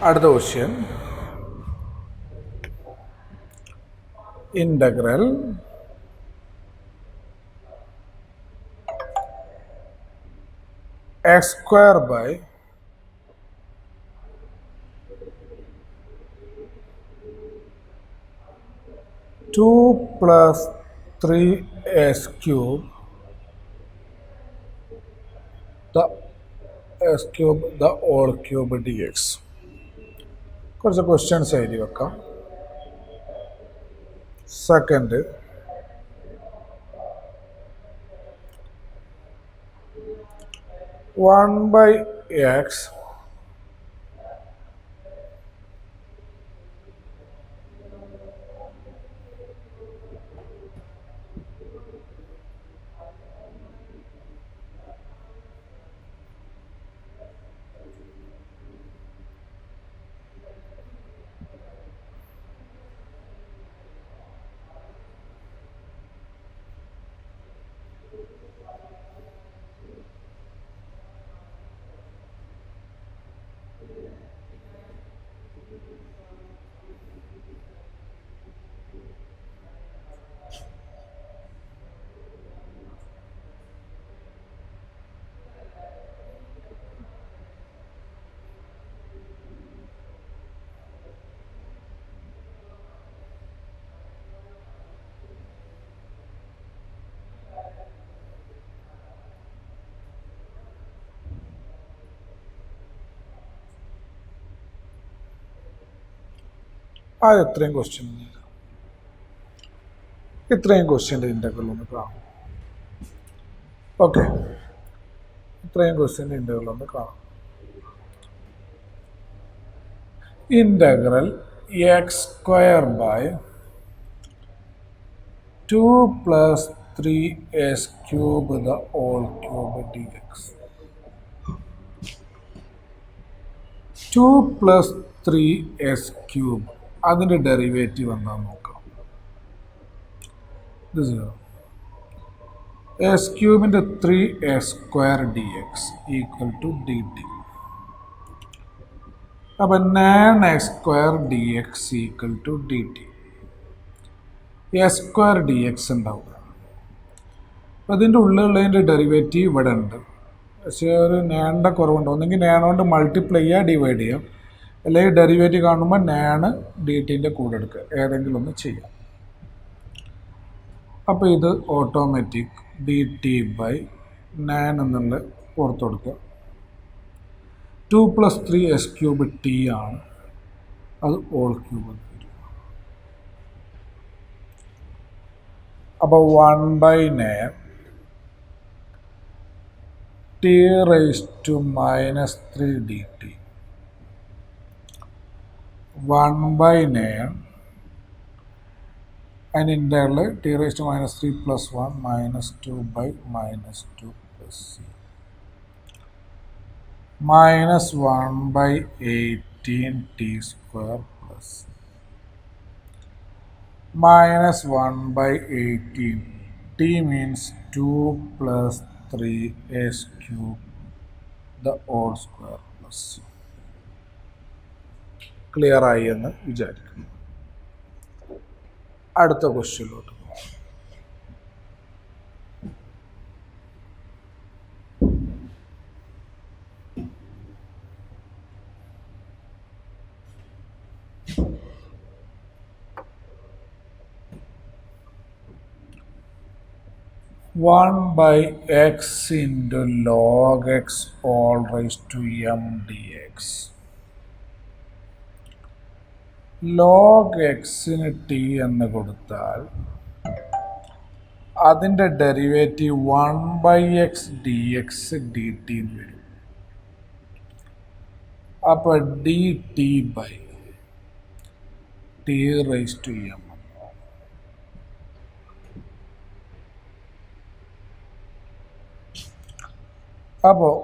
അടുത്ത question integral x square by 2 plus 3s cube the whole cube dx. കുറച്ച് questions എഴുതി വെക്കാം. Second, 1/x അത് ഇത്രയും ക്വസ്റ്റ്യൻ്റെ ഇൻ്റഗ്രൽ ഒന്ന് കാണാം. ഓക്കെ, ഇത്രയും ക്വസ്റ്റ്യൻ്റെ ഇൻ്റഗ്രൽ ഒന്ന് കാണാം. Integral x square by 2 plus 3s cube the whole cube dx. 2 plus 3s cube അതിൻ്റെ ഡെറിവേറ്റീവ് എന്താണെന്ന് നോക്കാം. ഇത് 0. എസ് ക്യൂബിൻ്റെ 3s square dx equal to dt. അപ്പം 9x square dx equal to dt. S square D X ഉണ്ടാവുക. അപ്പം അതിൻ്റെ ഉള്ളിലുള്ളതിൻ്റെ derivative ഇവിടെ ഉണ്ട്. പക്ഷേ ഒരു നേണ്ട കുറവുണ്ട്. ഒന്നെങ്കിൽ നേണോണ്ട് മൾട്ടിപ്ലൈ ചെയ്യുക, ഡിവൈഡ് ചെയ്യാം, അല്ലെങ്കിൽ ഡെറിവേറ്റീവ് കാണുമ്പോൾ നേണ് ഡി ടിൻ്റെ കൂടെ എടുക്കുക, ഏതെങ്കിലും ഒന്ന് ചെയ്യാം. അപ്പോൾ ഇത് ഓട്ടോമാറ്റിക് ഡി ടി ബൈ 9 എന്നുള്ള പുറത്ത് കൊടുക്കുക. 2 plus 3s cube ടി ആണ്, അത് ഓൾ ക്യൂബ്. അപ്പോൾ 1/9 t raised to minus 3 dt. 1/9 അതിൻ്റെ interval t raised to minus 3 plus 1 minus 2 by minus 2 plus c minus 1/18 t square plus minus 1/18. t means 2 plus 3s cube the whole square plus c. Clear ആയി എന്ന് വിചാരിക്കുന്നു. അടുത്ത ക്വസ്റ്റ്യനിലോട്ട് പോകാം. One by x into log x all raised to m dx. log xന് t എന്ന് കൊടുത്താൽ അതിൻ്റെ derivative 1/x dx dt എന്ന് വരും. അപ്പോൾ dt by t raised to m. അപ്പോൾ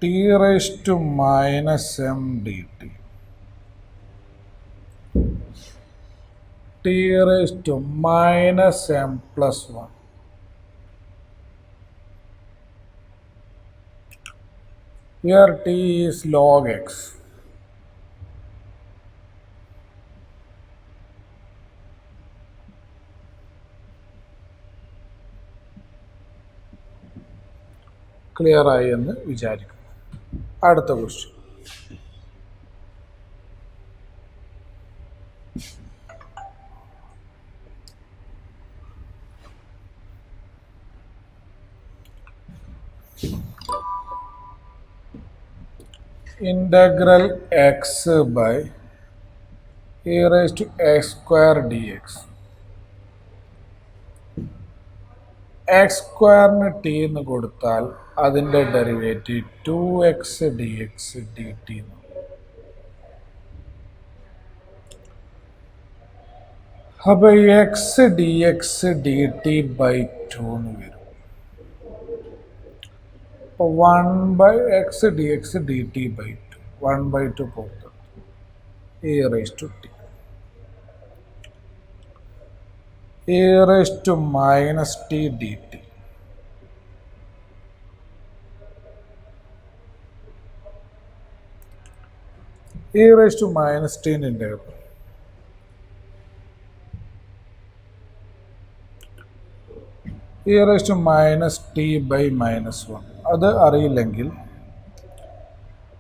t raised to minus m dt, t raised to minus m plus 1. Here t is log x. Clear ആയി എന്ന് വിചാരിക്കും. അടുത്ത question. Integral x by e raised to x square dx. x സ്ക്വയറിന് t എന്ന് കൊടുത്താൽ അതിൻ്റെ derivative 2x dx dt. അപ്പോൾ x D X D t by 2 എന്ന് വരും. അപ്പോൾ 1/x dx dt by 2, 1/2 പുറത്ത് e raised to t, e raised to minus t dt. e raised to minus t ൻ്റെ e raised to minus t by minus 1 അത് അറിയില്ലെങ്കിൽ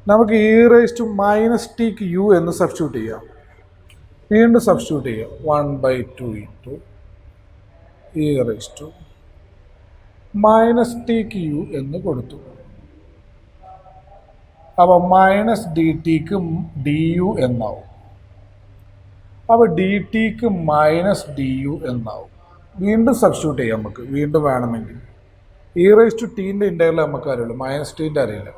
നമുക്ക് e raised to minus tക്ക് u എന്ന് substitute ചെയ്യാം. വീണ്ടും substitute ചെയ്യാം. 1/2 into e raised to minus tക്ക് u എന്ന് കൊടുത്തു. അപ്പോൾ മൈനസ് ഡി ടിക്ക് ഡി യു എന്നാവും. അപ്പോൾ ഡി ടിക്ക് മൈനസ് ഡി യു എന്നാവും. വീണ്ടും സബ്സ്റ്റിറ്റ്യൂട്ട് ചെയ്യാം നമുക്ക്, വീണ്ടും വേണമെങ്കിൽ. e raised to ടീൻ്റെ ഇൻ്റർവൽ നമുക്ക് അറിയുള്ളൂ, മൈനസ് ടീൻ്റെ അറിയില്ല.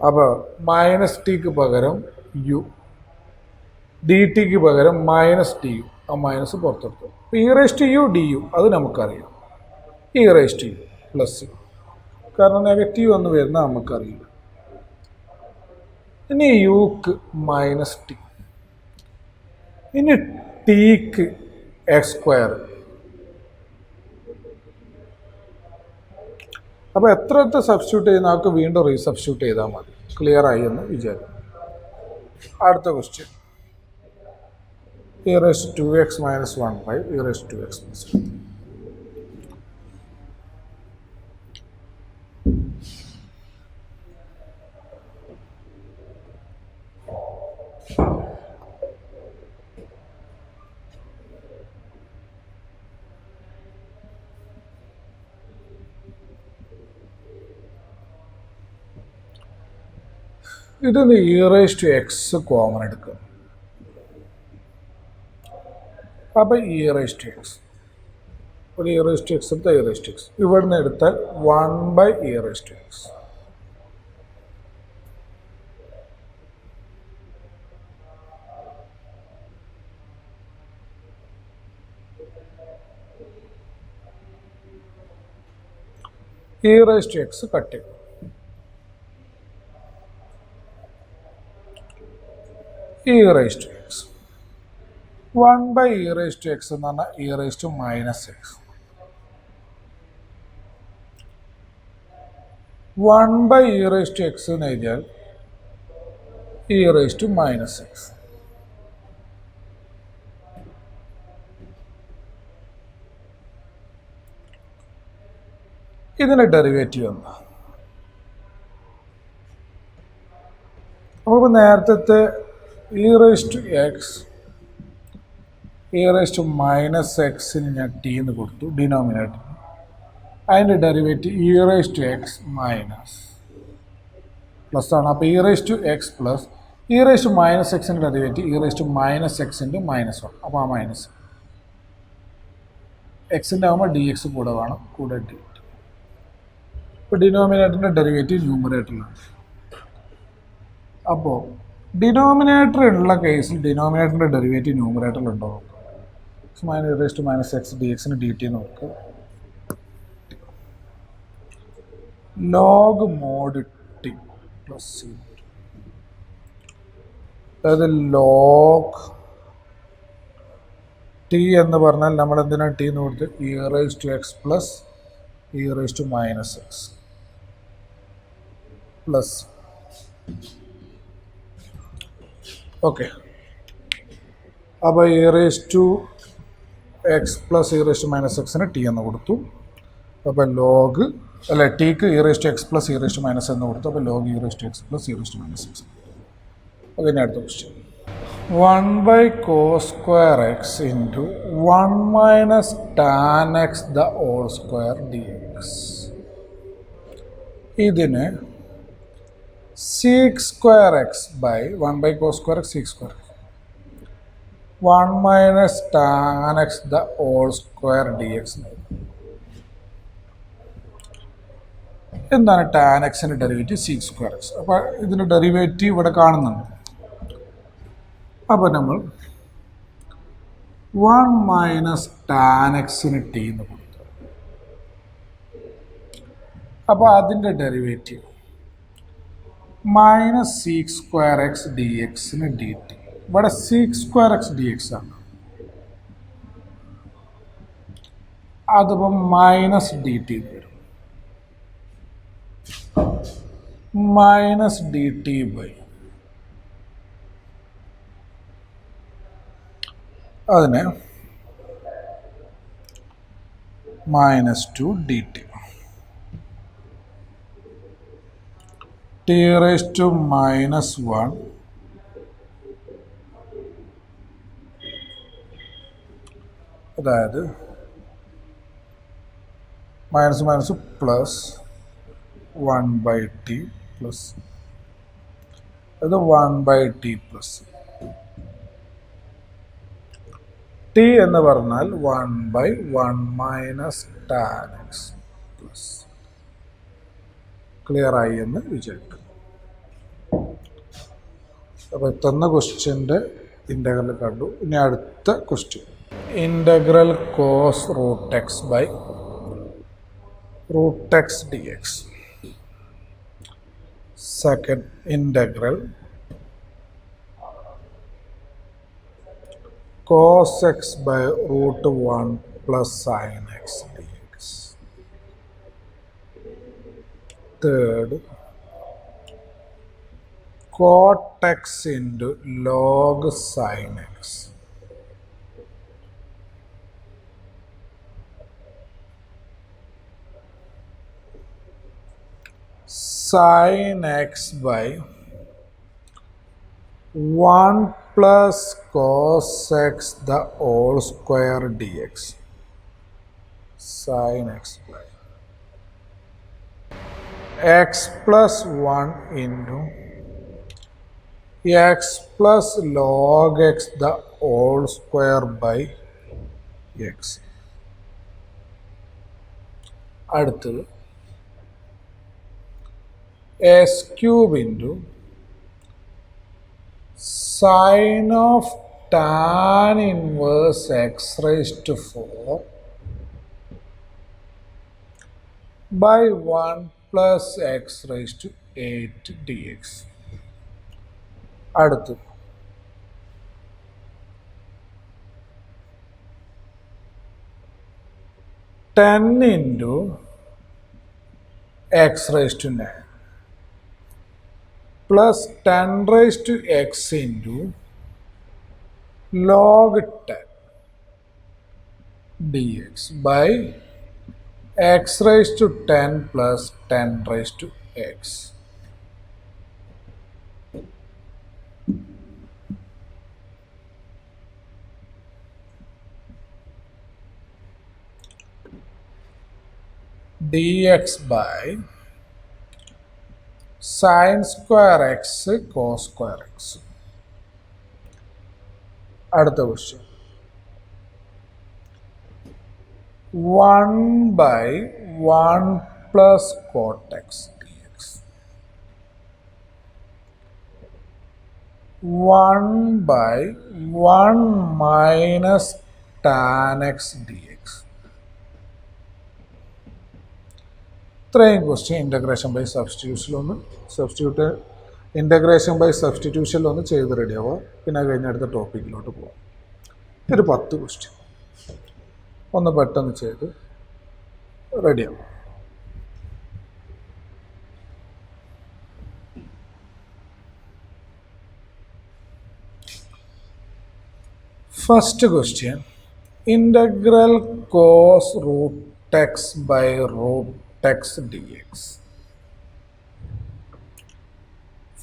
അപ്പോൾ മൈനസ് ടിക്ക് പകരം യു, ഡി ടിക്ക് പകരം മൈനസ് ഡി യു, ആ മൈനസ് പുറത്തെടുത്തു. അപ്പോൾ e raised to u d u അത് നമുക്കറിയാം. e raised to u plus, കാരണം നെഗറ്റീവ് എന്ന് വരുന്നത് നമുക്കറിയില്ല. ഇനി യുക്ക് മൈനസ് ടി, ഇനി ടിക്ക് എക്സ് സ്ക്വയർ. അപ്പോൾ എത്ര സബ്സ്റ്റിറ്റ്യൂട്ട് ചെയ്യുന്ന ആൾക്ക് വീണ്ടും റീസബ്സ്റ്റിറ്റ്യൂട്ട് ചെയ്താൽ മതി. ക്ലിയർ ആയി എന്ന് വിചാരിക്കും. അടുത്ത question. e raised to 2x minus 1 by e raised to 2x plus 1. ഇതിന് e raised to x common എടുക്കുക. അപ്പോൾ e raised to x, ഒരു e raised to x എടുത്താൽ e raised to x, ഇവിടുന്ന് എടുത്താൽ 1/e raised to x. e raised to x cut ചെയ്യും. e raised to x 1/e raised to x എന്ന് പറഞ്ഞാൽ e raised to minus x. 1/e raised to x എന്ന് എഴുതിയാൽ e raised to minus x. ഇതിൻ്റെ derivative എന്താ? അപ്പോൾ നേരത്തെ e raised to x, e raised to minus xന് ഞാൻ T എന്ന് കൊടുത്തു ഡിനോമിനേറ്റർ. അതിൻ്റെ derivative e raised to x minus plus ആണ്. അപ്പോൾ e raised to x plus e raised to minus xൻ്റെ derivative e raised to minus x into minus 1. അപ്പോൾ ആ minus എക്സിൻ്റെ ആകുമ്പോൾ ഡി എക്സ് കൂടെ വേണം, കൂടെ ഡി. ഇപ്പോൾ ഡിനോമിനേറ്ററിൻ്റെ ഡെറിവേറ്റീവ് ന്യൂമറേറ്ററിലാണ്. അപ്പോൾ ഡിനോമിനേറ്റർ ഉള്ള കേസിൽ ഡിനോമിനേറ്ററിൻ്റെ ഡെറിവേറ്റീവ് ന്യൂമറേറ്ററിൽ ഉണ്ടോ? e raised to minus x dx D T നോക്കുക. Log mod T plus C, അതായത് ലോഗ് ടി എന്ന് പറഞ്ഞാൽ നമ്മൾ എന്തിനാണ് ടി എന്ന് കൊടുത്ത് e raised to x plus e raised to minus x plus. Okay, അപ്പോൾ e raised to x plus e raised to minus xന് ടി എന്ന് കൊടുത്തു. അപ്പോൾ ലോഗ് അല്ലെ ടിക്ക് E raise to X plus E raise to minus എന്ന് കൊടുത്തു. അപ്പോൾ log E raise to X plus E raise to minus X. അത് കഴിഞ്ഞ അടുത്ത question 1 by cos square x into 1 minus tan x the whole square dx. ഇതിന് sec square x by 1 by cos square x sec square x 1 minus tan x the whole square dx. എന്താണ് tan എക്സിൻ്റെ derivative sec square x. അപ്പോൾ ഇതിൻ്റെ derivative ഇവിടെ കാണുന്നുണ്ട്. അപ്പോൾ നമ്മൾ 1 minus tan എക്സിന് ടി എന്ന് കൊടുത്തു. അപ്പോൾ അതിൻ്റെ derivative minus seek square X D എക്സിന് ഡി ടി. ഇവിടെ seek square X D X ആണ്. അതിപ്പോൾ മൈനസ് ഡി ടി വരും. മൈനസ് ഡി ടി ബൈ അതിനെ -2 dt t raised to -1 അതായത് minus minus plus 1/t plus അത് 1/t പ്ലസ് ടി എന്ന് പറഞ്ഞാൽ 1/1 minus tan X plus. Clear ആയി എന്ന് വിചാരിക്കുന്നു. അപ്പോൾ തന്ന ക്വസ്റ്റ്യൻ്റെ ഇൻ്റഗ്രൽ കണ്ടു. ഇനി അടുത്ത question integral cos root X by root X D x. Second integral cos x by root 1 plus sin x dx. Third, cot x into log sin x. Sin x by 1 plus cos x the whole square dx. Sin x by x plus 1 into x plus log x the whole square by x. അടുത്തത് s cube into sin of tan inverse x raised to 4 by 1 plus x raised to 8 dx. അടുത്ത് 10 into x raised to 9 plus 10 raised to x into log 10 dx by x raised to 10 plus 10 raised to x. dx by sin square x cos square x. അടുത്ത question 1 by 1 plus cot x dx. 1 by 1 minus tan x dx. ഇത്രയും question integration by സബ്സ്റ്റിറ്റ്യൂഷനിലൊന്ന് ചെയ്ത് റെഡിയാവുക. പിന്നെ കഴിഞ്ഞ അടുത്ത ടോപ്പിക്കിലോട്ട് പോകാം. ഒരു 10 question ഒന്ന് പെട്ടെന്ന് ചെയ്ത് റെഡിയാവും. First question integral cos root X by root X D X.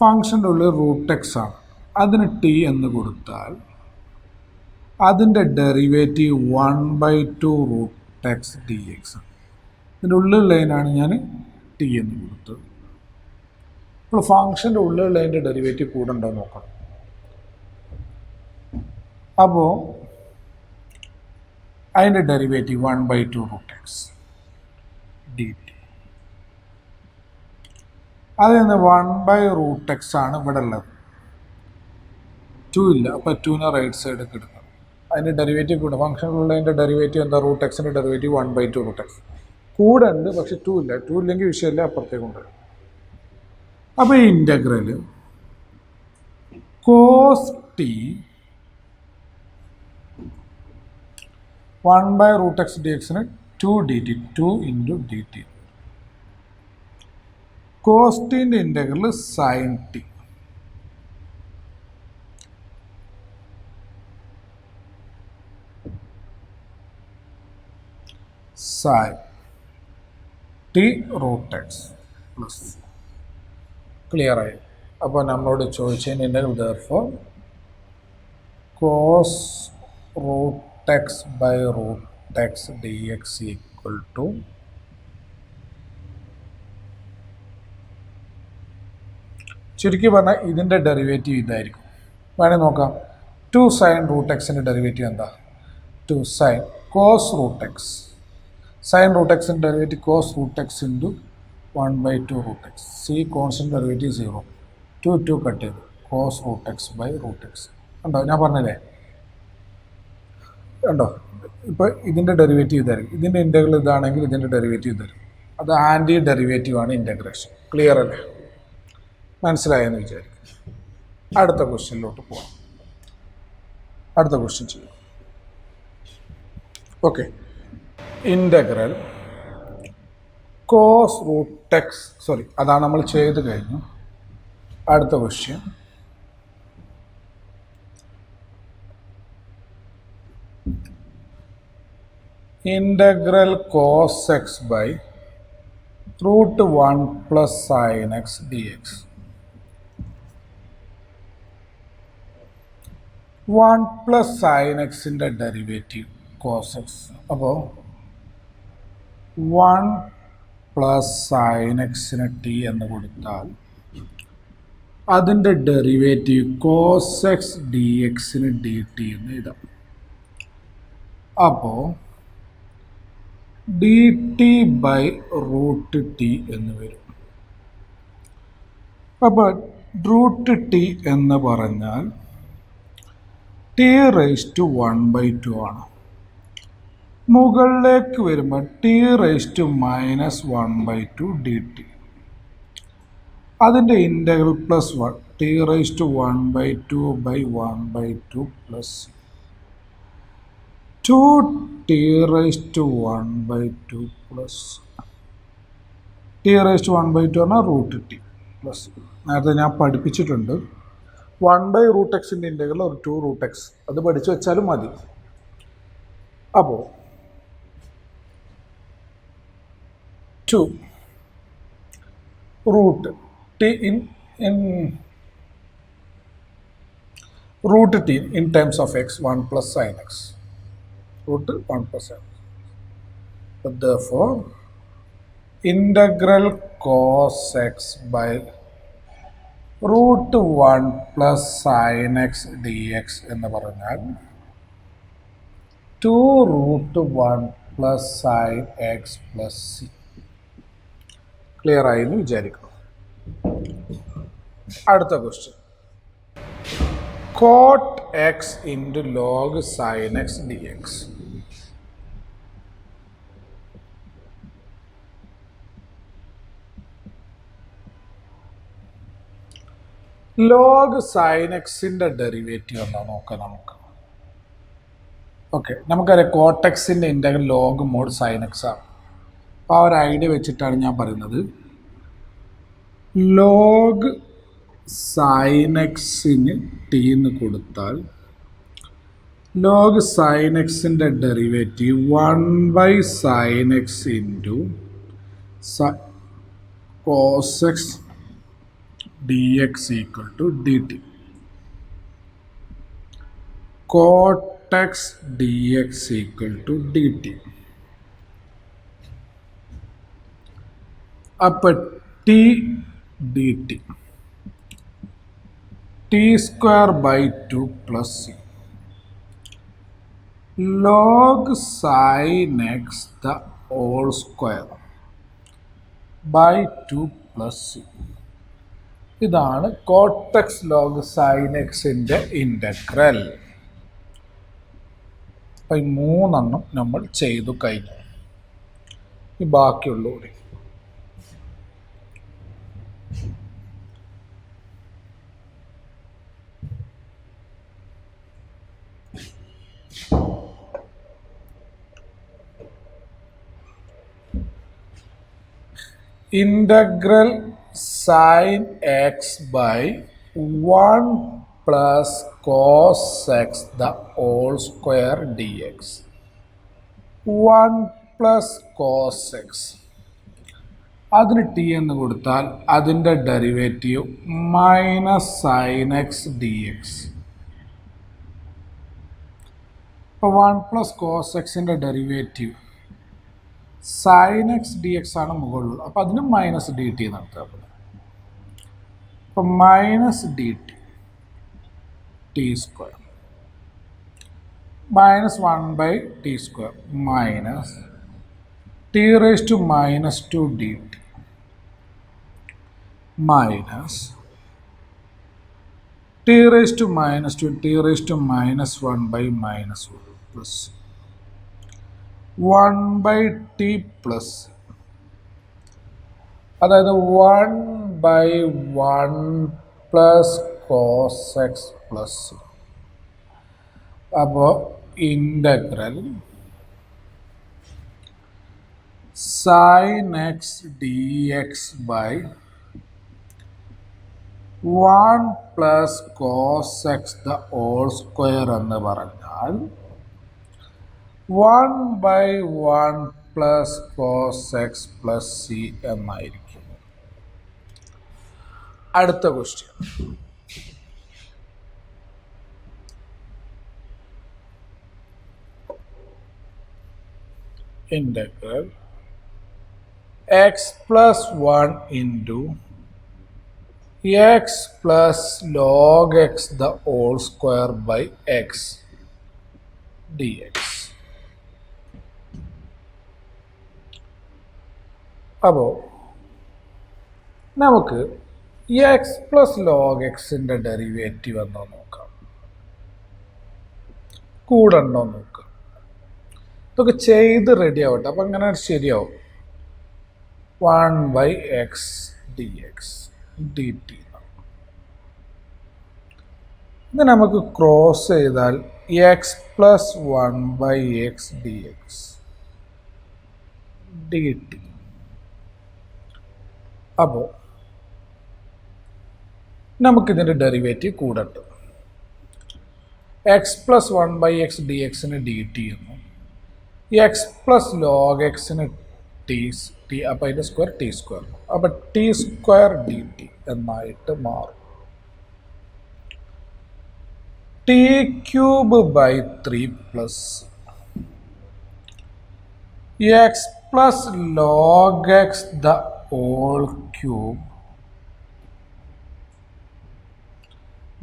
ഫംഗ്ഷൻ്റെ ഉള്ളിൽ റൂട്ട് എക്സ് ആണ്, അതിന് ടി എന്ന് കൊടുത്താൽ അതിൻ്റെ derivative 1/2 root X D X ആണ്. ഇതിൻ്റെ ഉള്ളിലുള്ളതിനാണ് ഞാൻ ടി എന്ന് കൊടുത്തത്. അപ്പോൾ ഫംഗ്ഷൻ്റെ ഉള്ളിലുള്ളതിൻ്റെ ഡെറിവേറ്റീവ് കൂടെ ഉണ്ടോ നോക്കണം. അപ്പോൾ അതിൻ്റെ derivative 1/2 root X D t. അതിൽ നിന്ന് 1/√x ആണ് ഇവിടെ ഉള്ളത്. 2 ഇല്ല, അപ്പോൾ 2നെ റൈറ്റ് സൈഡിൽ എടുക്കണം. അതിൻ്റെ ഡെറിവേറ്റീവ് കൂടെ ഫംഗ്ഷനുള്ളതിൻ്റെ ഡെറിവേറ്റീവ് എന്താ? റൂട്ട് എക്സിൻ്റെ ഡെറിവേറ്റീവ് 1/2 റൂട്ട് എക്സ്. കൂടെ ഉണ്ട്, പക്ഷെ 2 ഇല്ല. 2 ഇല്ലെങ്കിൽ വിഷയമില്ല, അപ്പുറത്തേക്ക് കൊണ്ടുവരും. അപ്പോൾ ഈ integral cos T 1/√x D എക്സിന് 2 D T, 2 into D T. Cos ടിൻ്റെ integral sine T. Sine T root X plus. Clear ആയി? അപ്പോൾ നമ്മളോട് ചോദിച്ചതിന് integral therefore cos root X by root X D X equal to ചുരുക്കി പറഞ്ഞാൽ ഇതിൻ്റെ derivative ഇതായിരിക്കും. വേണമെങ്കിൽ നോക്കാം. 2 സൈൻ റൂട്ട് എക്സിൻ്റെ ഡെറിവേറ്റീവ് എന്താ? 2 sine cos root X. Sine root എക്സിൻ്റെ derivative cos root X into 1/2 root X. C constant derivative 0. 2 cut ചെയ്തു. Cos root X by root X. ഉണ്ടോ? ഞാൻ പറഞ്ഞില്ലേ? ഉണ്ടോ? ഇപ്പോൾ ഇതിൻ്റെ ഡെറിവേറ്റീവ് ഇതായിരിക്കും. ഇതിൻ്റെ ഇൻ്റഗ്രൽ ഇതാണെങ്കിൽ ഇതിൻ്റെ ഡെറിവേറ്റീവ് ഇതായിരിക്കും. അത് ആൻറ്റി ഡെറിവേറ്റീവാണ് ഇൻ്റഗ്രേഷൻ. ക്ലിയർ അല്ലേ? മനസ്സിലായെന്ന് വിചാരിക്കും. അടുത്ത ക്വസ്റ്റ്യനിലോട്ട് പോകാം. അടുത്ത ക്വസ്റ്റ്യൻ ചെയ്യും. Okay. Integral cos root x, sorry, അതാണ് നമ്മൾ ചെയ്ത് കഴിഞ്ഞു. അടുത്ത question integral cos X by √1 plus sine X D x. 1 plus sine എക്സിൻ്റെ ഡെറിവേറ്റീവ് കോസ് എക്സ്. അപ്പോൾ 1 പ്ലസ് സൈൻ എക്സിന് ടി എന്ന് കൊടുത്താൽ അതിൻ്റെ ഡെറിവേറ്റീവ് കോസ് എക്സ് ഡി എക്സിന് ഡി ടി എന്ന് എഴുതാം. അപ്പോൾ d t by root t എന്ന് വരും. അപ്പോൾ റൂട്ട് ടി എന്ന് പറഞ്ഞാൽ ടി റേസ് ടു 1/2 ആണ്. മുകളിലേക്ക് വരുമ്പോൾ T raise to -1/2 D T. അതിൻ്റെ integral plus 1 T raise to 1/2 by 1/2 plus 2 T raise to 1/2 plus T raise to 1/2 പറഞ്ഞാൽ റൂട്ട് ടി പ്ലസ്. നേരത്തെ ഞാൻ പഠിപ്പിച്ചിട്ടുണ്ട് 1/√x-ൻ്റെ ഇൻ്റഗ്രൽ ഒരു 2 റൂട്ട് എക്സ്. അത് പഠിച്ചു വെച്ചാലും മതി. അപ്പോൾ 2 root T root T in terms of X 1 plus sine X root 1 plus sine X. therefore integral cos x by √1 plus sine X D X എന്ന് പറഞ്ഞാൽ 2√1 plus sine X plus C. Clear ആയി എന്ന് വിചാരിക്കുന്നു. അടുത്ത question cot X into log sine X D X. Log sine എക്സിൻ്റെ derivative എന്താ നോക്കാം നമുക്ക്. ഓക്കെ, നമുക്കറിയാം കോട്ടെക്സിൻ്റെ integral log mod sine X ആണ്. അപ്പോൾ ആ ഒരു ഐഡിയ വെച്ചിട്ടാണ് ഞാൻ പറയുന്നത്. ലോഗ് സൈൻ എക്സിന് ടി എന്ന് കൊടുത്താൽ ലോഗ് സൈൻ എക്സിൻ്റെ derivative 1/sin x into cos x dx equal to dt. Cot x dx equal to dt. അപ്പം t dt t square by 2 plus c log sin x the whole square by 2 plus c. ഇതാണ് cortex log sine എക്സിൻ്റെ integral. അപ്പം ഈ മൂന്നെണ്ണം നമ്മൾ ചെയ്തു കഴിഞ്ഞു. ഈ ബാക്കിയുള്ളൂടെ integral sin x by 1 plus cos x the whole square dx. 1 plus cos x അതിന് ടി എന്ന് കൊടുത്താൽ അതിൻ്റെ derivative minus sine X D x. ഇപ്പോൾ 1 പ്ലസ് കോസ് എക്സിൻ്റെ derivative sine X D X ആണ് മുകളിൽ. അപ്പോൾ അതിന് മൈനസ് ഡി ടി നടത്തുക. അപ്പം minus d t t square minus 1 by t square minus t raise to minus 2 D t minus t raise to minus 2 T raise to minus 1 by minus 1 plus 1 by t plus, അതായത് 1 by 1 plus cos X plus. അപ്പോൾ integral sine X D X by 1 plus cos X the whole square എന്ന് പറഞ്ഞാൽ 1 by 1 plus cos X plus C എന്നായിരിക്കും. അടുത്ത question. Integral X plus 1 into X plus log X the whole square by X D X. അപ്പോൾ നമുക്ക് X plus log എക്സിൻ്റെ derivative എന്നോ നോക്കാം, കൂടണ്ടോ നോക്കാം. ഇതൊക്കെ ചെയ്ത് റെഡി ആവട്ടെ. അപ്പം അങ്ങനെ ശരിയാവും. 1 by X D X D T. ഇത് നമുക്ക് ക്രോസ് ചെയ്താൽ X plus 1 by X D X D T. അപ്പോൾ നമുക്കിതിൻ്റെ ഡെറിവേറ്റീവ് കൂടട്ടെ. X plus 1 by X D എക്സിന് ഡി ടി എന്നും എക്സ് പ്ലസ് ലോഗ് എക്സിന് ടി ടി, അപ്പോൾ അതിൻ്റെ സ്ക്വയർ ടി സ്ക്വയർ. അപ്പോൾ ടി സ്ക്വയർ ഡി ടി എന്നായിട്ട് മാറും. T cube by 3 plus X plus log X the whole cube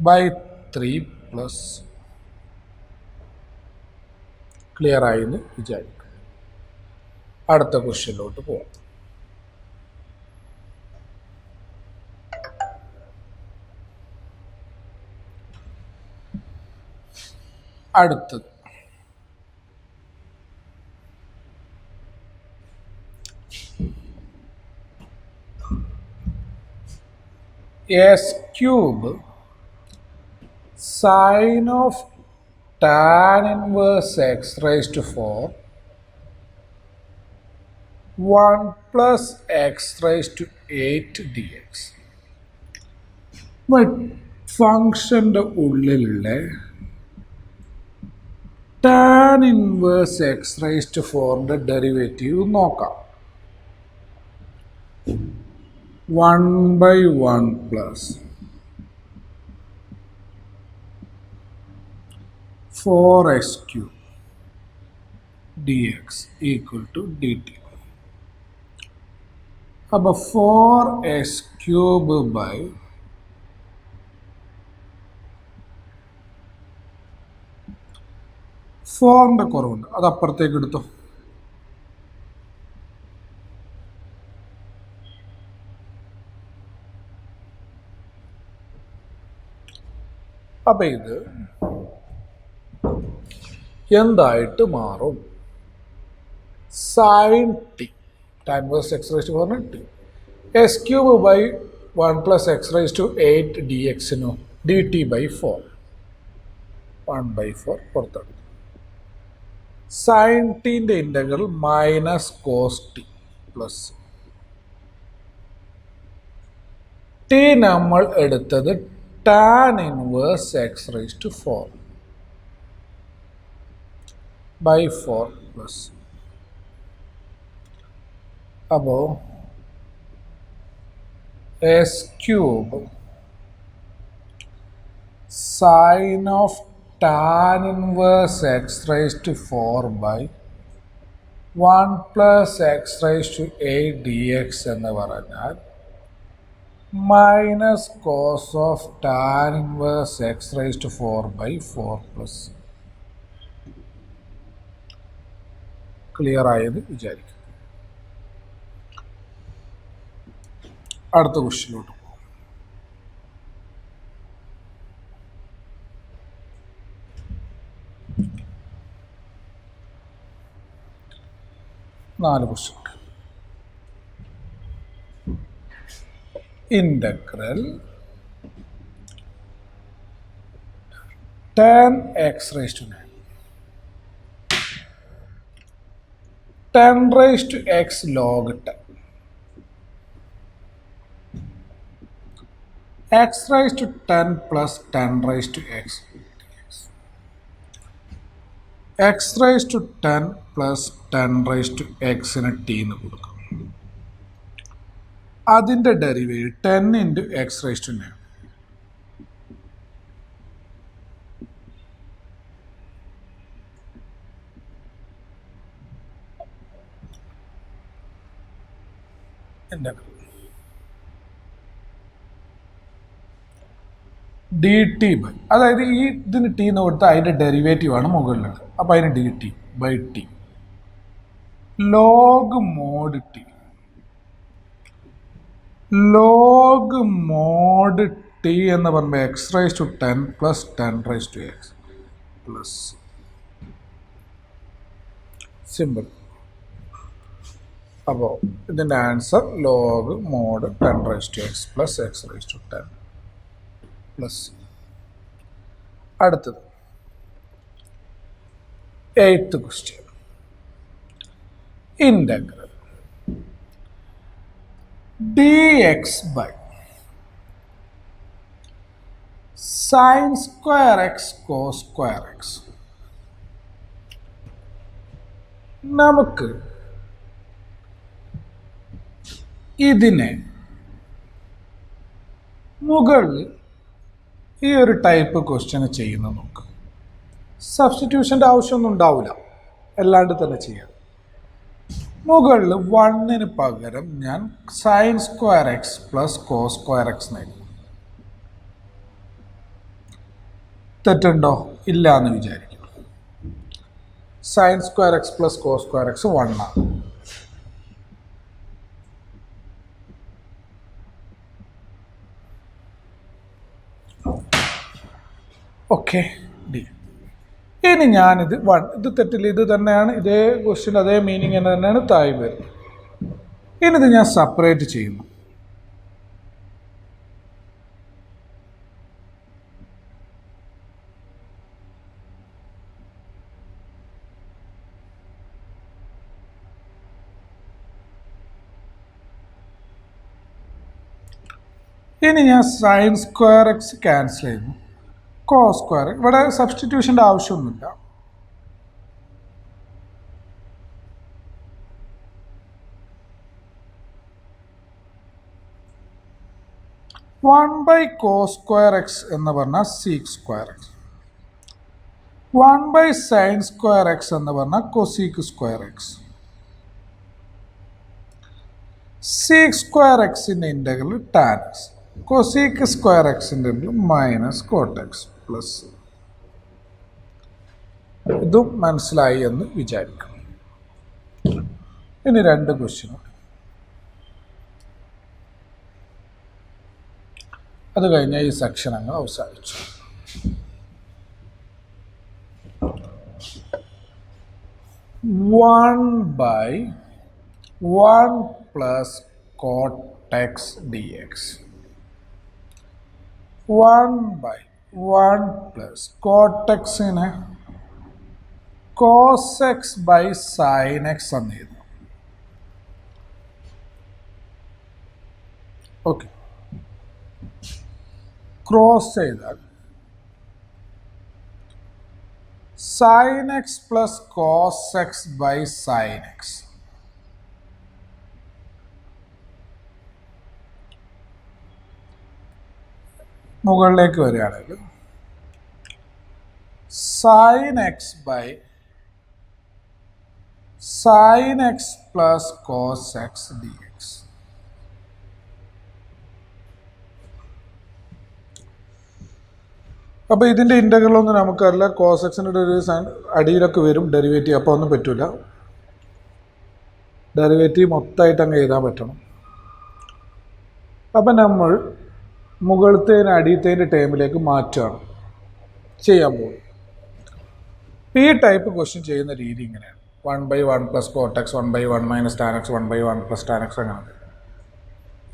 by 3 plus. Clear ആയെന്ന് വിചാരിക്കും. അടുത്ത ക്വസ്റ്റ്യനിലോട്ട് പോവാം. അടുത്തത് S cube sine of tan inverse x raised to 4 1 plus x raised to 8 dx. ഫംഗ്ഷൻ്റെ ഉള്ളിലുള്ള tan inverse x raised to 4ൻ്റെ derivative നോക്കാം. 1/1 plus 4x cube dx equal to dt. അപ്പോൾ 4x cube by 4ൻ്റെ കുറവുണ്ട്, അത് അപ്പുറത്തേക്ക് എടുത്തോ. അപ്പം ഇത് എന്തായിട്ട് മാറും? sin t tan inverse x raised to 4 t s cube by 1 plus x raised to 8 dx നോ dt by 4 1/4 പുറത്തെടുത്തു. sin ടിൻ്റെ ഇൻ്റഗ്രൽ minus cos T plus T നമ്മൾ എടുത്തത് tan inverse x raised to 4 by 4 plus. അപ്പോൾ s cube sin of tan inverse x raised to 4 by 1 plus x raised to 8 dx എന്ന് പറഞ്ഞാൽ minus cos of tan inverse x raise to 4/4 plus. Clear ആയത് വിചാരിക്കും. അടുത്ത ക്വസ്റ്റ്യനിലോട്ട് പോകും. നാല് question. Integral tan x raised to 9 10 raised to x log 10 x raised to 10 plus 10 raised to x x raised to 10 plus 10 raised to x ന് t എന്ന് കൊടുക്കും. അതിൻ്റെ derivative 10 into x raise to 9 d t by, അതായത് ഈ ഇതിന് T എന്ന് കൊടുത്താൽ അതിൻ്റെ ഡെറിവേറ്റീവാണ് മുകളിലുള്ളത്. അപ്പോൾ അതിന് d t by t log mod t log mod t എന്ന് പറയുമ്പോൾ x raise to 10 plus 10 raise to X plus simple. അപ്പോൾ ഇതിൻ്റെ answer log mod 10 raise to X plus x raise to 10 plus. അടുത്തത് 8th question. Integral dx by sin square x cos square x. നമുക്ക് ഇതിനെ മുകളിൽ ഈ ഒരു type question ചെയ്യുന്ന നോക്ക്. സബ്സ്റ്റിറ്റ്യൂഷൻ്റെ ആവശ്യമൊന്നും ഉണ്ടാവില്ല, അല്ലാണ്ട് തന്നെ ചെയ്യാം. മുകളിൽ 1ന് പകരം ഞാൻ sine square x plus cos square x നേടി. തെറ്റുണ്ടോ? ഇല്ല എന്ന് വിചാരിക്കും. Sine square x plus cos square x 1 ആണ്. ഓക്കെ ഡി. ഇനി ഞാനിത് 1 ഇത് തെറ്റില്ല, ഇത് തന്നെയാണ്, ഇതേ ക്വസ്റ്റ്യൻ അതേ മീനിങ് തന്നെയാണ് താഴെ വരുന്നത്. ഇനി ഇത് ഞാൻ സെപ്പറേറ്റ് ചെയ്യുന്നു. ഇനി ഞാൻ സൈൻ സ്ക്വയർ എക്സ് ക്യാൻസൽ ചെയ്യുന്നു. കോസ് സ്ക്വയർ ഇവിടെ സബ്സ്റ്റിറ്റ്യൂഷൻ്റെ ആവശ്യമൊന്നുമില്ല. 1/cos square x എന്ന് പറഞ്ഞാൽ sec square x. 1/sin square x എന്ന് പറഞ്ഞാൽ cosec square x. sec square xന്റെ integral tan x. cosec square xന്റെ ഇന്റഗ്രൽ മൈനസ് cot x പ്ലസ്. ഇതും മനസ്സിലായി എന്ന് വിചാരിക്കും. ഇനി രണ്ട് ക്വസ്റ്റ്യൻ, അത് കഴിഞ്ഞാൽ ഈ സെക്ഷൻ അങ്ങ് അവസാനിച്ചു. One by one plus cot X D X. 1/1 plus cot എക്സിനെ cos X by sine X എന്ന് എഴുതും. ഓക്കെ, ക്രോസ് ചെയ്താൽ sine X plus cos X by sine X. മുകളിലേക്ക് വരികയാണെങ്കിൽ sine X by sine X plus cos X D X. അപ്പോൾ ഇതിൻ്റെ ഇൻ്റഗ്രലൊന്നും നമുക്കറിയില്ല. Cos എക്സിൻ്റെ ഡെറിവേറ്റീവ് അടിയിലൊക്കെ വരും ഡെറിവേറ്റീവ്, അപ്പോൾ ഒന്നും പറ്റില്ല. ഡെറിവേറ്റീവ് മൊത്തമായിട്ട് അങ്ങ് എഴുതാൻ പറ്റണം. അപ്പം നമ്മൾ മുകളിലത്തേന് അടിയത്തേൻ്റെ ടേമിലേക്ക് മാറ്റുകയാണ് ചെയ്യാൻ പോകും. ഈ ടൈപ്പ് ക്വസ്റ്റ്യൻ ചെയ്യുന്ന രീതി ഇങ്ങനെയാണ്: 1/1 plus cot x, 1/1 minus tan x, 1/1 plus tan x. അങ്ങനെ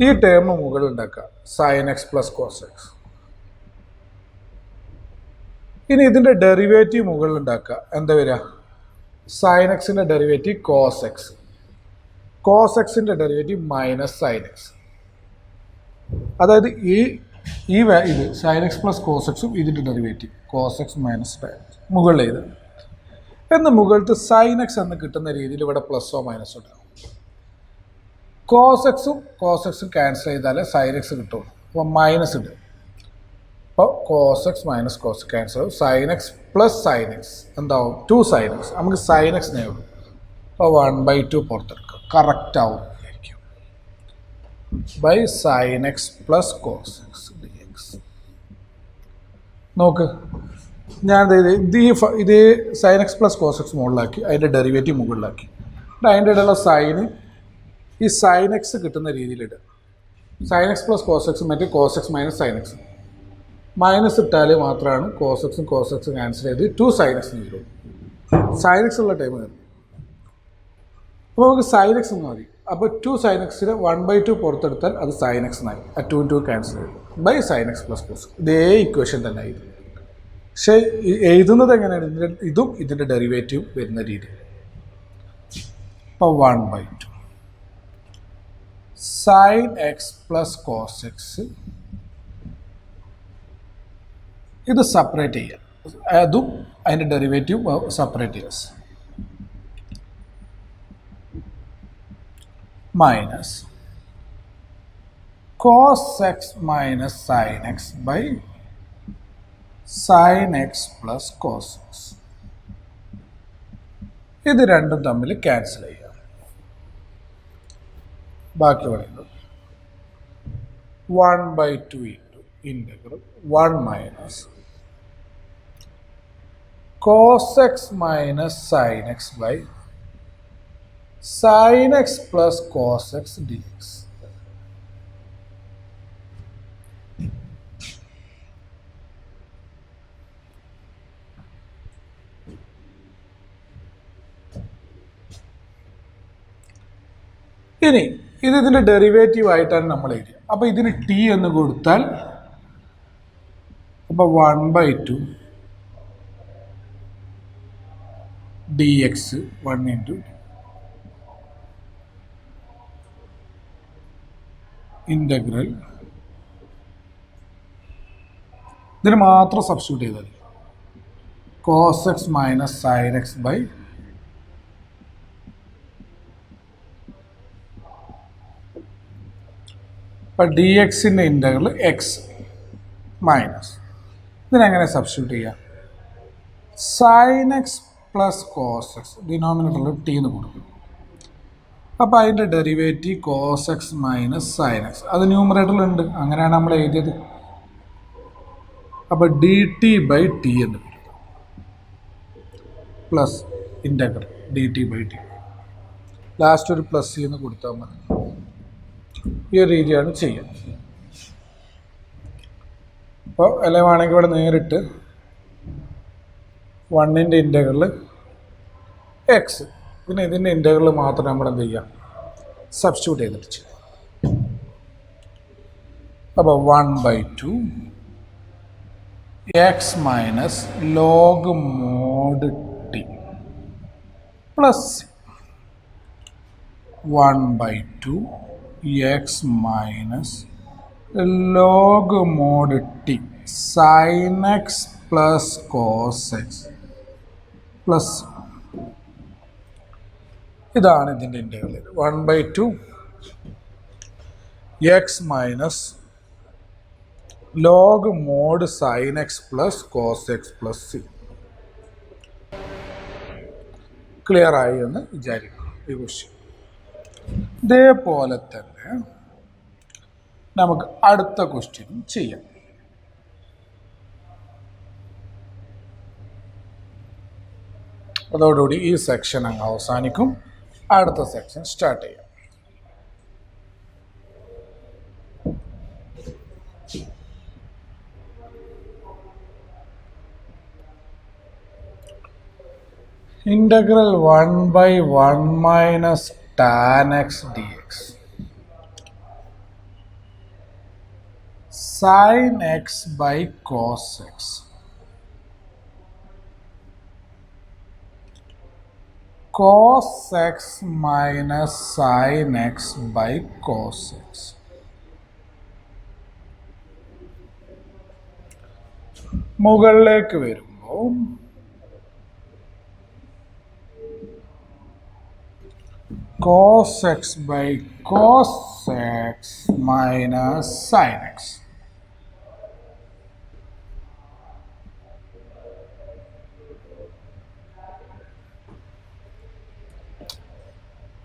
ഈ ടേം മുകളിൽ ഉണ്ടാക്കുക, sine X plus cos x. ഇനി ഇതിൻ്റെ ഡെറിവേറ്റീവ് മുകളിൽ ഉണ്ടാക്കുക, എന്താ വരിക? സൈൻ എക്സിൻ്റെ ഡെറിവേറ്റീവ് കോസ് എക്സ്, കോസ് എക്സിൻ്റെ ഡെറിവേറ്റീവ് മൈനസ് സൈൻ എക്സ്. അതായത് ഇത് സൈൻ എക്സ് പ്ലസ് കോസ് എക്സും ഇതിൻ്റെ derivative cos X minus sine x മുകളിൽ എഴുതുക. എന്ന് മുകളിലത്തെ സൈൻ എക്സ് എന്ന് കിട്ടുന്ന രീതിയിൽ ഇവിടെ പ്ലസോ മൈനസോ ഉണ്ടാകും. കോസ് എക്സും ക്യാൻസൽ ചെയ്താലേ സൈൻ എക്സ് കിട്ടുള്ളൂ. അപ്പോൾ മൈനസ് ഉണ്ട്. അപ്പോൾ cos X minus cos cancel ആവും. Sine X plus sine X എന്താവും? 2 സൈൻ എക്സ്. നമുക്ക് സൈൻ എക്സ് നേടും. അപ്പോൾ 1/2 പുറത്തെടുക്കുക, കറക്റ്റ് ആവും by sine X plus cos X D X. നോക്ക്, ഞാൻ ഇത് sine X plus cos X മുകളിലാക്കി, അതിൻ്റെ ഡെറിവേറ്റീവ് മുകളിലാക്കി. അതിൻ്റെ ഇടയിലുള്ള സൈന് ഈ സൈൻ എക്സ് കിട്ടുന്ന രീതിയിലിടുക. Sine X plus cos x മറ്റേ cos X minus sine x. Minus ഇട്ടാൽ മാത്രമാണ് കോസ് എക്സും ക്യാൻസൽ ചെയ്ത് 2 സൈൻ എക്സ് വരും. സൈൻ എക്സ് ഉള്ള ടൈം വരും. അപ്പോൾ നമുക്ക് സൈൻ എക്സ് എന്ന് മതി. അപ്പോൾ 2 സൈൻ എക്സിന് 1/2 പുറത്തെടുത്താൽ അത് സൈൻ എക്സ് എന്നായി. ആ 2 ക്യാൻസൽ ചെയ്തു by sine X plus cos. ഇതേ ഇക്വേഷൻ തന്നെ ആയിരുന്നു. പക്ഷേ എഴുതുന്നത് എങ്ങനെയാണ്? ഇതും ഇതിൻ്റെ ഡെറിവേറ്റീവ് വരുന്ന രീതി. അപ്പോൾ 1/2 sine X plus cos x, ഇത് സെപ്പറേറ്റ് ചെയ്യാം. അതും അതിൻ്റെ ഡെറിവേറ്റീവ് സെപ്പറേറ്റ് ചെയ്യാം. Minus cos X minus sine X by sine X plus cos x. ഇത് രണ്ടും തമ്മിൽ ക്യാൻസൽ ചെയ്യാം. ബാക്കി പറയുന്നത് 1/2 integral 1 minus cos X minus sine X by sine X plus cos X D x. ഇനി ഇതിൻ്റെ ഡെറിവേറ്റീവ് ആയിട്ടാണ് നമ്മൾ എഴുതിയത്. അപ്പോൾ ഇതിന് ടി എന്ന് കൊടുത്താൽ അപ്പോൾ 1/2 ഡി എക്സ് 1 ഇൻറ്റു ഇൻ്റഗ്രൽ. ഇതിന് മാത്രം സബ്സ്റ്റിറ്റ്യൂട്ട് ചെയ്താൽ cos X minus sine X by അപ്പോൾ ഡി എക്സിൻ്റെ ഇൻ്റഗ്രൽ എക്സ് മൈനസ് ഇതിനെങ്ങനെ സബ്സ്റ്റിറ്റ്യൂട്ട് ചെയ്യാം? Sine X plus cos x ഡിനോമിനേറ്ററിൽ ടി എന്ന് കൊടുക്കും. അപ്പോൾ അതിൻ്റെ derivative cos X minus sine x അത് ന്യൂമറേറ്ററിലുണ്ട്, അങ്ങനെയാണ് നമ്മൾ എഴുതിയത്. അപ്പോൾ ഡി ടി ബൈ ടി എന്ന് വരും plus integral d t by t. Last ഒരു പ്ലസ് എന്ന് കൊടുത്താൽ മതി. ഈ ഒരു രീതിയാണ് ചെയ്യുക. അപ്പോൾ അല്ലെ വേണമെങ്കിൽ ഇവിടെ നേരിട്ട് വണ്ണിൻ്റെ ഇൻ്റഗ്രൽ എക്സ് പിന്നെ ഇതിൻ്റെ ഇൻ്റഗ്രൽ മാത്രം നമ്മൾ എന്ത് ചെയ്യാം? സബ്സ്റ്റിറ്റ്യൂട്ട് ചെയ്തിട്ട് ചെയ്യാം. അപ്പോൾ 1/2 x minus log mod T plus 1/2 x minus log mod t sine X plus cos X plus ഇതാണ് ഇതിൻ്റെ integral. 1/2 x minus log mod sine X plus cos X plus C. Clear ആയി എന്ന് വിചാരിക്കണം ഈ question. ഇതേപോലെ തന്നെ നമുക്ക് അടുത്ത ക്വസ്റ്റ്യൻ ചെയ്യാം. അതോടുകൂടി ഈ സെക്ഷൻ അങ്ങ് അവസാനിക്കും. അടുത്ത സെക്ഷൻ സ്റ്റാർട്ട് ചെയ്യാം. Integral 1/1 minus tan x dx sin x by cos x cos x minus sin x by cos x. മുകളിലേക്ക് വരുമ്പോൾ cos x by cos x minus sin x.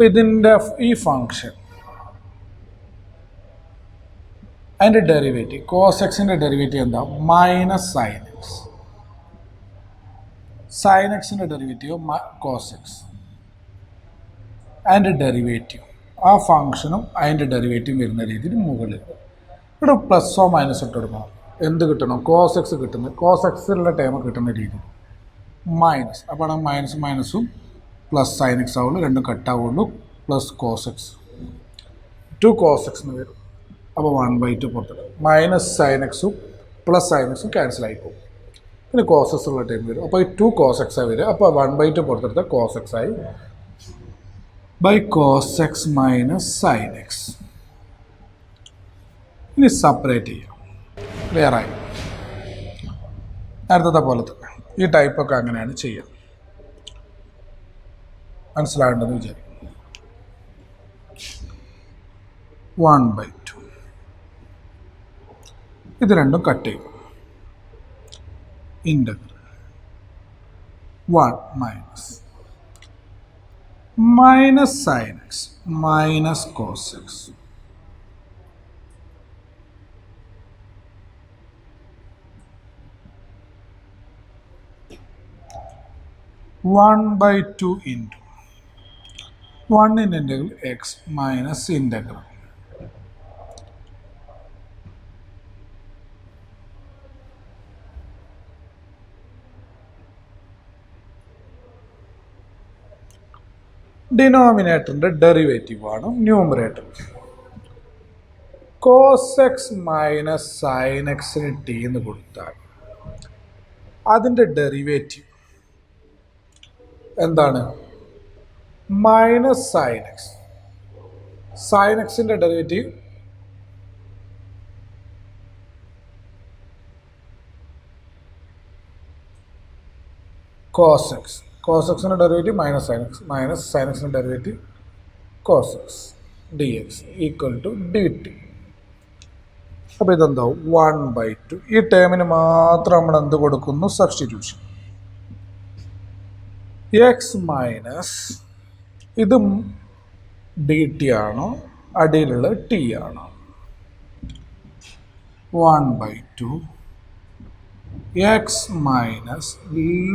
ഇതിൻ്റെ ഈ ഫംഗ്ഷൻ അതിൻ്റെ ഡെറിവേറ്റീവ് കോസ് എക്സിൻ്റെ derivative എന്താ? Minus sine x. Sine എക്സിൻ്റെ derivative cos X. അതിൻ്റെ derivative ആ ഫംഗ്ഷനും അതിൻ്റെ ഡെറിവേറ്റീവ് വരുന്ന രീതിയിൽ മുകളിൽ ഇവിടെ പ്ലസോ മൈനസ് ഇട്ട് കൊടുക്കണം. എന്ത് കിട്ടണം? കോസ് എക്സ് കിട്ടുന്നത് കോസ് എക്സിലുള്ള ടൈം കിട്ടുന്ന രീതിയിൽ മൈനസ്. അപ്പോൾ മൈനസ് മൈനസും പ്ലസ് സൈൻ എക്സ് ആവുള്ളൂ, രണ്ടും കട്ടാവുള്ളൂ. Plus cos x 2 cos x എന്ന് വരും. അപ്പോൾ 1/2 പുറത്തിടും. മൈനസ് സൈൻ എക്സും പ്ലസ് സൈൻ എക്സും ക്യാൻസൽ ആയി പോകും. പിന്നെ കോസ് എക്സ് ഉള്ള ടൈം വരും. അപ്പോൾ ഈ 2 കോസ് എക്സ് ആയി വരും. അപ്പോൾ 1/2 പുറത്തെടുത്ത കോസ് എക്സ് ആയി by cos X minus sine x. ഇനി സെപ്പറേറ്റ് ചെയ്യാം. ക്ലിയറായി? നേരത്തെ പോലെ തന്നെ ഈ ടൈപ്പൊക്കെ അങ്ങനെയാണ് ചെയ്യുക. മനസ്സിലാകേണ്ടതെന്ന് വിചാരിക്കും. 1/2 ഇത് രണ്ടും കട്ട് ചെയ്യും. Integral 1 minus sine x minus cos x 1/2 into 1 in integral x minus integral ഡിനോമിനേറ്ററിൻ്റെ ഡെറിവേറ്റീവാണ് numerator. Cos X minus sine എക്സിന് ടി എന്ന് കൊടുത്താൽ അതിൻ്റെ ഡെറിവേറ്റീവ് എന്താണ്? Minus sine x. സൈൻ എക്സിൻ്റെ ഡെറിവേറ്റീവ് കോസ് എക്സ്. കോസ് എക്സിൻ്റെ derivative minus sine x minus sine എക്സിൻ്റെ derivative cos X D X equal to d T. അപ്പോൾ ഇതെന്താവും 1/2. ഈ ടേമിന് മാത്രം നമ്മൾ എന്ത് കൊടുക്കുന്നു? സബ്സ്റ്റിറ്റ്യൂഷൻ. എക്സ് മൈനസ് ഇത് ഡി ടി ആണോ അടിയിലുള്ള ടി ആണോ? 1/2 x minus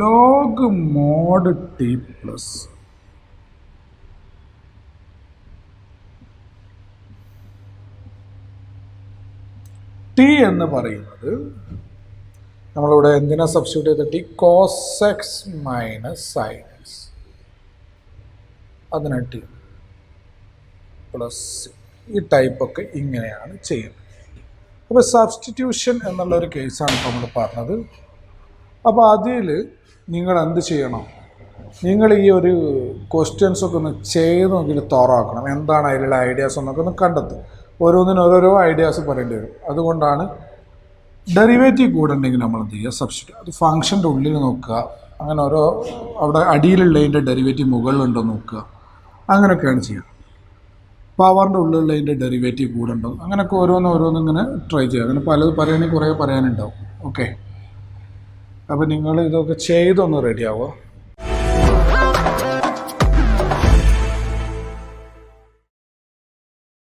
log mod T plus t എന്ന് പറയുന്നത് നമ്മളിവിടെ എന്തിനാ സബ്സ്റ്റിറ്റ്യൂട്ട് ചെയ്ത t? Cos X minus sine x. അതിന് ടി പ്ലസ് ഈ ടൈപ്പൊക്കെ ഇങ്ങനെയാണ് ചെയ്യുന്നത്. അപ്പോൾ സബ്സ്റ്റിറ്റ്യൂഷൻ എന്നുള്ളൊരു കേസാണ് ഇപ്പോൾ നമ്മൾ പറഞ്ഞത്. അപ്പോൾ അതിൽ നിങ്ങൾ എന്ത് ചെയ്യണം? നിങ്ങൾ ഈ ഒരു ക്വസ്റ്റ്യൻസൊക്കെ ഒന്ന് ചെയ്ത് നോക്കിയിട്ട് തോറാക്കണം. എന്താണ് അതിലുള്ള ഐഡിയാസ് എന്നൊക്കെ ഒന്ന് കണ്ടെത്തും. ഓരോന്നിനും ഓരോരോ ഐഡിയാസ് പറയേണ്ടി വരും. അതുകൊണ്ടാണ് ഡെറിവേറ്റീവ് കൂടെ ഉണ്ടെങ്കിൽ നമ്മൾ എന്ത് ചെയ്യുക? സബ്സ്റ്റിറ്റ്യൂട്ട്. അത് ഫംഗ്ഷൻ്റെ ഉള്ളിൽ നോക്കുക, അങ്ങനെ ഓരോ അവിടെ അടിയിലുള്ളതിൻ്റെ ഡെറിവേറ്റീവ് മുകളിലുണ്ടോ നോക്കുക, അങ്ങനെയൊക്കെയാണ് ചെയ്യുക. പവറിൻ്റെ ഉള്ളിലുള്ളതിൻ്റെ ഡെറിവേറ്റീവ് കൂടെ ഉണ്ടോ, അങ്ങനെയൊക്കെ ഓരോന്നും ഇങ്ങനെ ട്രൈ ചെയ്യുക. അങ്ങനെ പലത് പറയുകയാണെങ്കിൽ കുറേ പറയാനുണ്ടാവും. ഓക്കെ, അപ്പോൾ നിങ്ങൾ ഇതൊക്കെ ചെയ്തൊന്ന് റെഡിയാവുക.